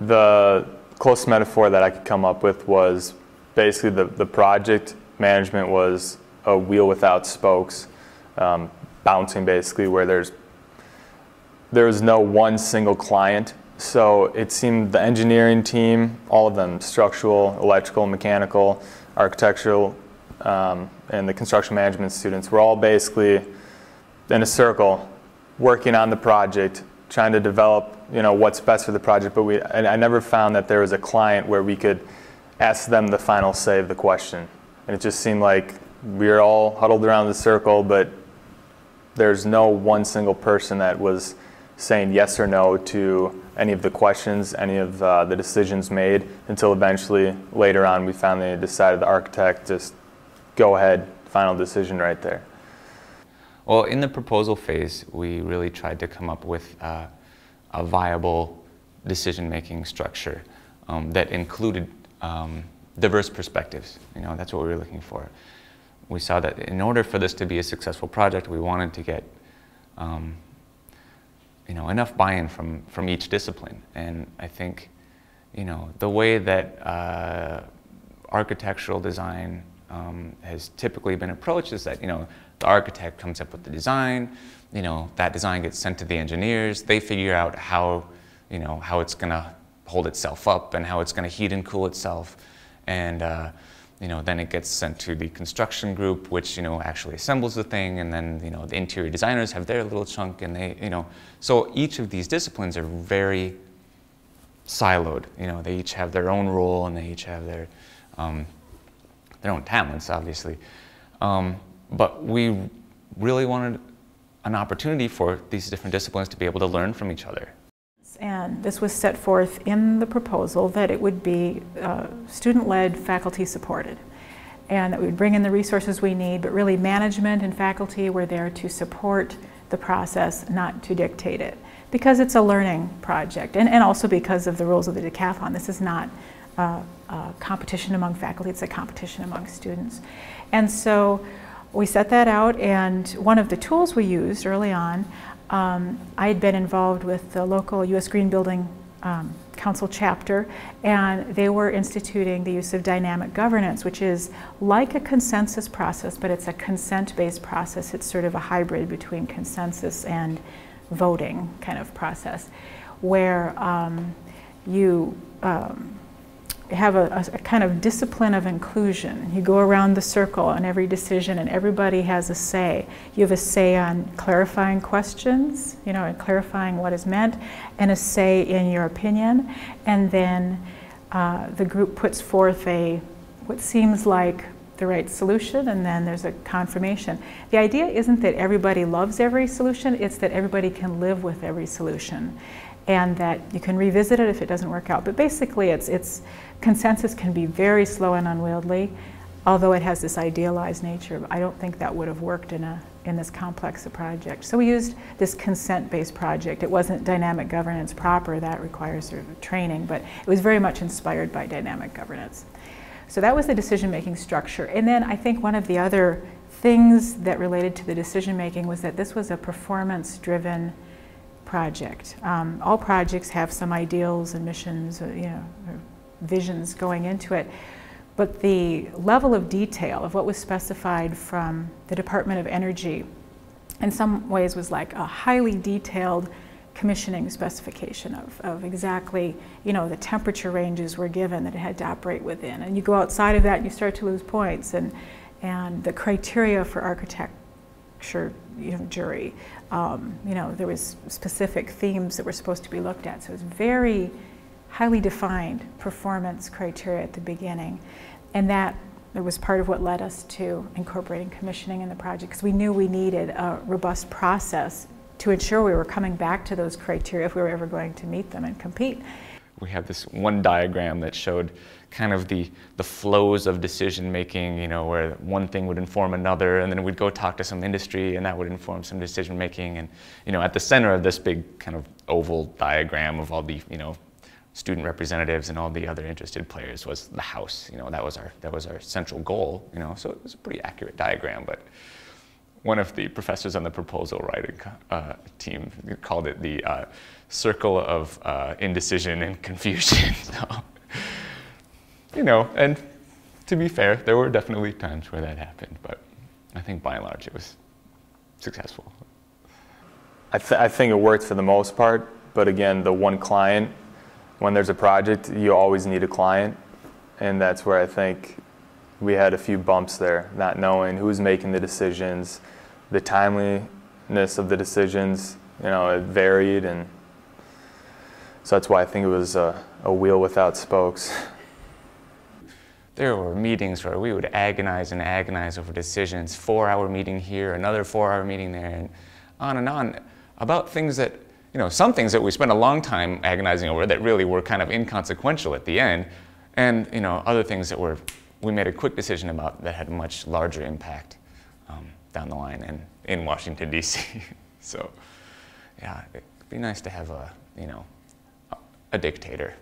The closest metaphor that I could come up with was basically the project management was a wheel without spokes, bouncing basically, where there's no one single client. So it seemed the engineering team, all of them, structural, electrical, mechanical, architectural, and the construction management students, were all basically in a circle working on the project, trying to develop, what's best for the project. But I never found that there was a client where we could ask them the final say of the question. And it just seemed like we were all huddled around the circle, but there's no one single person that was saying yes or no to any of the questions, any of the decisions made, until eventually later on we finally decided, the architect, just go ahead, final decision right there. Well, in the proposal phase, we really tried to come up with a viable decision-making structure that included diverse perspectives. That's what we were looking for. We saw that in order for this to be a successful project, we wanted to get enough buy-in from each discipline. And I think the way that architectural design has typically been approached is that the architect comes up with the design, that design gets sent to the engineers, they figure out how it's going to hold itself up and how it's going to heat and cool itself, and then it gets sent to the construction group, which actually assembles the thing, and then the interior designers have their little chunk, and they so each of these disciplines are very siloed. They each have their own role, and they each have their own talents, obviously. But we really wanted an opportunity for these different disciplines to be able to learn from each other. And this was set forth in the proposal that it would be student-led, faculty-supported, and that we would bring in the resources we need, but really management and faculty were there to support the process, not to dictate it, because it's a learning project, and also because of the rules of the decathlon. This is not a competition among faculty, it's a competition among students. And so we set that out, and one of the tools we used early on, I had been involved with the local U.S. Green Building Council chapter, and they were instituting the use of dynamic governance, which is like a consensus process, but it's a consent-based process. It's sort of a hybrid between consensus and voting kind of process, where you have a kind of discipline of inclusion. You go around the circle on every decision, and everybody has a say. You have a say on clarifying questions, and clarifying what is meant, and a say in your opinion. And then the group puts forth what seems like the right solution, and then there's a confirmation. The idea isn't that everybody loves every solution, it's that everybody can live with every solution, and that you can revisit it if it doesn't work out. But basically, consensus can be very slow and unwieldy, although it has this idealized nature. I don't think that would have worked in this complex a project. So we used this consent-based project. It wasn't dynamic governance proper, that requires sort of training, but it was very much inspired by dynamic governance. So that was the decision-making structure. And then I think one of the other things that related to the decision-making was that this was a performance-driven project. All projects have some ideals and missions, or visions going into it, but the level of detail of what was specified from the Department of Energy in some ways was like a highly detailed commissioning specification of exactly, the temperature ranges were given that it had to operate within, and you go outside of that and you start to lose points, and the criteria for architecture jury. There was specific themes that were supposed to be looked at, so it was very highly defined performance criteria at the beginning, and that was part of what led us to incorporating commissioning in the project, because we knew we needed a robust process to ensure we were coming back to those criteria if we were ever going to meet them and compete. We had this one diagram that showed kind of the flows of decision making, where one thing would inform another, and then we'd go talk to some industry and that would inform some decision making. And at the center of this big kind of oval diagram of all the student representatives and all the other interested players was the house. That was our central goal. So it was a pretty accurate diagram. But one of the professors on the proposal writing team called it the circle of indecision and confusion. So, you know, and to be fair, there were definitely times where that happened, but I think by and large it was successful. I think it worked for the most part, but again, the one client, when there's a project, you always need a client, and that's where I think we had a few bumps there, not knowing who's making the decisions, the timeliness of the decisions, you know, it varied, and so that's why I think it was a wheel without spokes. There were meetings where we would agonize and agonize over decisions, 4-hour meeting here, another 4-hour meeting there, and on, about things that, you know, some things that we spent a long time agonizing over that really were kind of inconsequential at the end, and, you know, other things that we made a quick decision about that had a much larger impact down the line and in Washington, D.C. So, yeah, it'd be nice to have a, you know, a dictator.